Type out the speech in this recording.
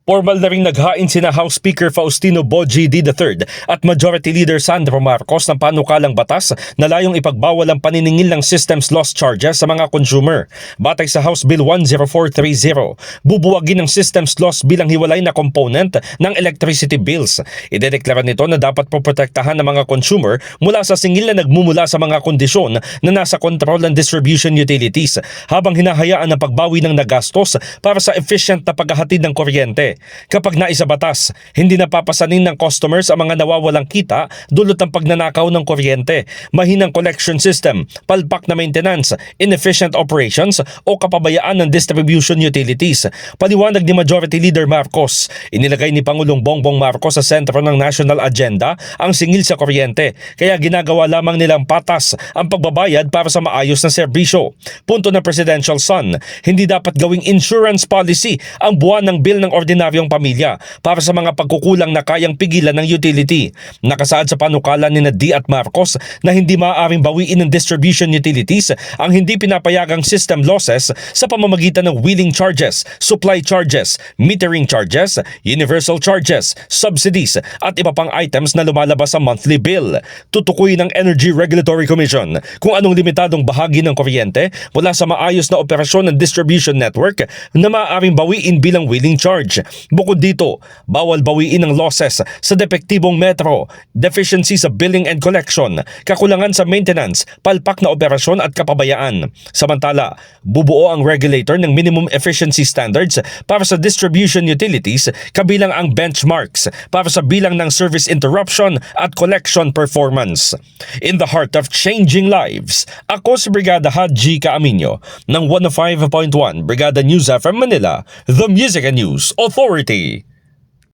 Formal na ring naghain sina House Speaker Faustino Bogie III at Majority Leader Sandro Marcos ng panukalang batas na layong ipagbawal ang paniningil ng systems loss charges sa mga consumer. Batay sa House Bill 10430, bubuwagin ng systems loss bilang hiwalay na component ng electricity bills. Idedeklara nito na dapat poprotektahan ng mga consumer mula sa singil na nagmumula sa mga kondisyon na nasa control ng distribution utilities habang hinahayaan ang pagbawi ng nagastos para sa efficient na paghahatid ng kuryente. Kapag naisabatas, hindi napapasanin ng customers ang mga nawawalang kita dulot ng pagnanakaw ng kuryente, mahinang collection system, palpak na maintenance, inefficient operations o kapabayaan ng distribution utilities. Paliwanag ni Majority Leader Marcos, inilagay ni Pangulong Bongbong Marcos sa sentro ng national agenda ang singil sa kuryente, kaya ginagawa lamang nilang patas ang pagbabayad para sa maayos na serbisyo. Punto ng Presidential Son, hindi dapat gawing insurance policy ang buwan ng bill ng ordinaryong pamilya para sa mga pagkukulang na kayang pigilan ng utility. Nakasaad sa panukala ni D at Marcos na hindi maaaring bawiin ng distribution utilities ang hindi pinapayagang system losses sa pamamagitan ng wheeling charges, supply charges, metering charges, universal charges, subsidies at iba pang items na lumalabas sa monthly bill. Tutukuyin ng Energy Regulatory Commission kung anong limitadong bahagi ng kuryente mula sa maayos na operasyon ng distribution network na maaaring bawiin bilang wheeling charge. Bukod dito, bawal bawiin ang losses sa depektibong metro, deficiency sa billing and collection, kakulangan sa maintenance, palpak na operasyon at kapabayaan. Samantala, bubuo ang regulator ng minimum efficiency standards para sa distribution utilities kabilang ang benchmarks para sa bilang ng service interruption at collection performance. In the heart of changing lives, ako si Brigada Haji Caaminio ng 105.1 Brigada News FM Manila, The Music and News Authority.